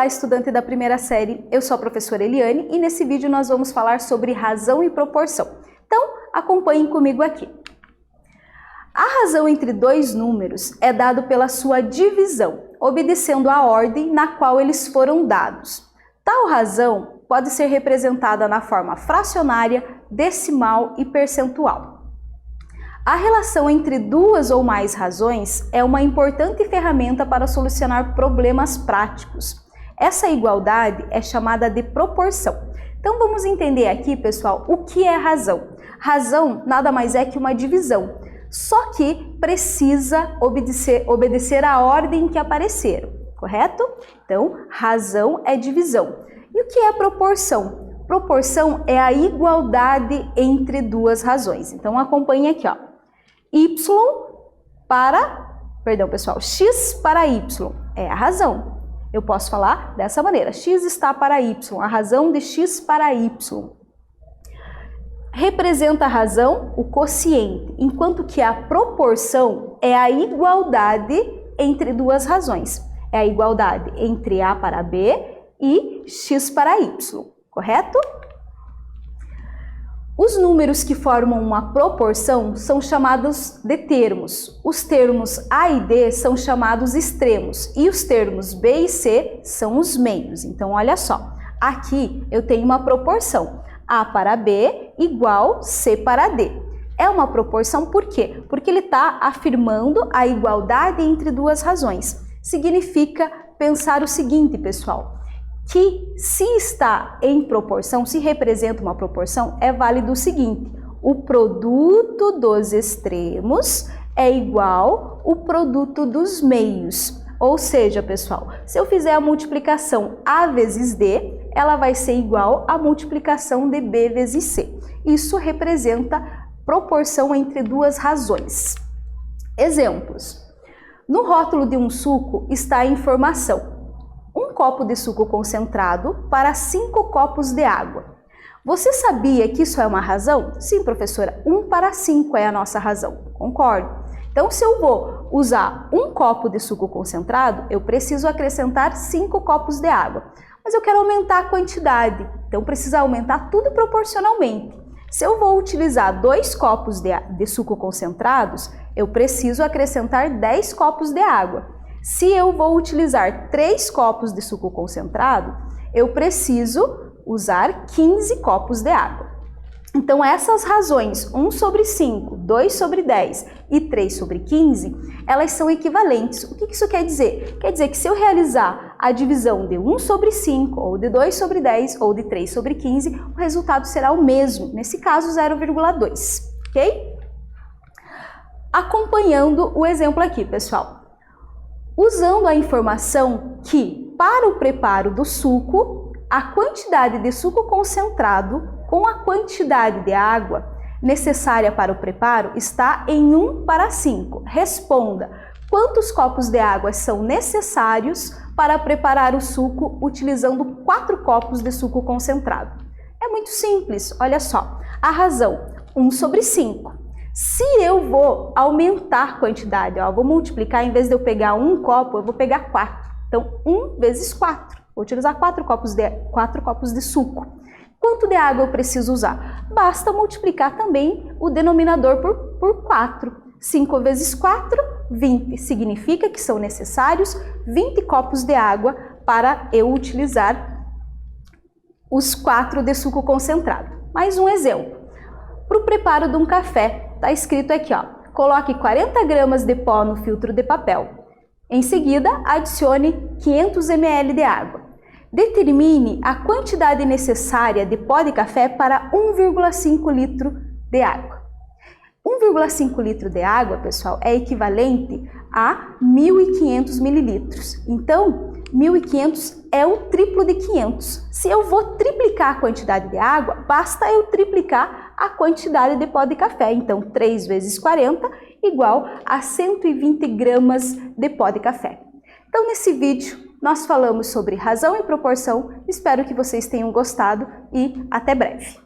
Olá, estudante da primeira série, eu sou a professora Eliane e nesse vídeo nós vamos falar sobre razão e proporção. Então, acompanhem comigo aqui. A razão entre dois números é dada pela sua divisão, obedecendo a ordem na qual eles foram dados. Tal razão pode ser representada na forma fracionária, decimal e percentual. A relação entre duas ou mais razões é uma importante ferramenta para solucionar problemas práticos. Essa igualdade é chamada de proporção. Então vamos entender aqui, pessoal, o que é razão. Razão nada mais é que uma divisão, só que precisa obedecer à ordem que apareceram, correto? Então, razão é divisão. E o que é proporção? Proporção é a igualdade entre duas razões. Então acompanhe aqui, ó. X para Y é a razão. Eu posso falar dessa maneira, X está para Y, a razão de X para Y. Representa a razão o quociente, enquanto que a proporção é a igualdade entre duas razões. É a igualdade entre A para B e X para Y, correto? Os números que formam uma proporção são chamados de termos. Os termos A e D são chamados extremos e os termos B e C são os meios. Então, olha só, aqui eu tenho uma proporção, A para B igual C para D. É uma proporção por quê? Porque ele está afirmando a igualdade entre duas razões. Significa pensar o seguinte, pessoal, que se está em proporção, se representa uma proporção, é válido o seguinte: o produto dos extremos é igual ao produto dos meios. Ou seja, pessoal, se eu fizer a multiplicação A vezes D, ela vai ser igual à multiplicação de B vezes C. Isso representa proporção entre duas razões. Exemplos. No rótulo de um suco está a informação: 1 copo de suco concentrado para 5 copos de água. Você sabia que isso é uma razão? Sim, professora, 1 para 5 é a nossa razão. Concordo. Então, se eu vou usar 1 copo de suco concentrado, eu preciso acrescentar 5 copos de água. Mas eu quero aumentar a quantidade, então precisa aumentar tudo proporcionalmente. Se eu vou utilizar 2 copos de suco concentrados, eu preciso acrescentar 10 copos de água. Se eu vou utilizar 3 copos de suco concentrado, eu preciso usar 15 copos de água. Então, essas razões, 1 sobre 5, 2 sobre 10 e 3 sobre 15, elas são equivalentes. O que isso quer dizer? Quer dizer que se eu realizar a divisão de 1 sobre 5, ou de 2 sobre 10, ou de 3 sobre 15, o resultado será o mesmo, nesse caso 0,2, ok? Acompanhando o exemplo aqui, pessoal. Usando a informação que, para o preparo do suco, a quantidade de suco concentrado com a quantidade de água necessária para o preparo está em 1 para 5. Responda, quantos copos de água são necessários para preparar o suco utilizando 4 copos de suco concentrado? É muito simples, olha só, a razão, 1 sobre 5. Se eu vou aumentar a quantidade, vou multiplicar, em vez de eu pegar 1 copo, eu vou pegar 4. Então, 1 vezes 4. Vou utilizar 4 copos de suco. Quanto de água eu preciso usar? Basta multiplicar também o denominador por 4. 5 vezes 4, 20. Significa que são necessários 20 copos de água para eu utilizar os 4 de suco concentrado. Mais um exemplo. Para o preparo de um café, está escrito aqui, ó, coloque 40 gramas de pó no filtro de papel. Em seguida, adicione 500 ml de água. Determine a quantidade necessária de pó de café para 1,5 litro de água. 1,5 litro de água, pessoal, é equivalente a 1.500 mililitros. Então, 1.500 é o triplo de 500. Se eu vou triplicar a quantidade de água, basta eu triplicar a quantidade de pó de café. Então, 3 vezes 40 igual a 120 gramas de pó de café. Então, nesse vídeo, nós falamos sobre razão e proporção. Espero que vocês tenham gostado e até breve.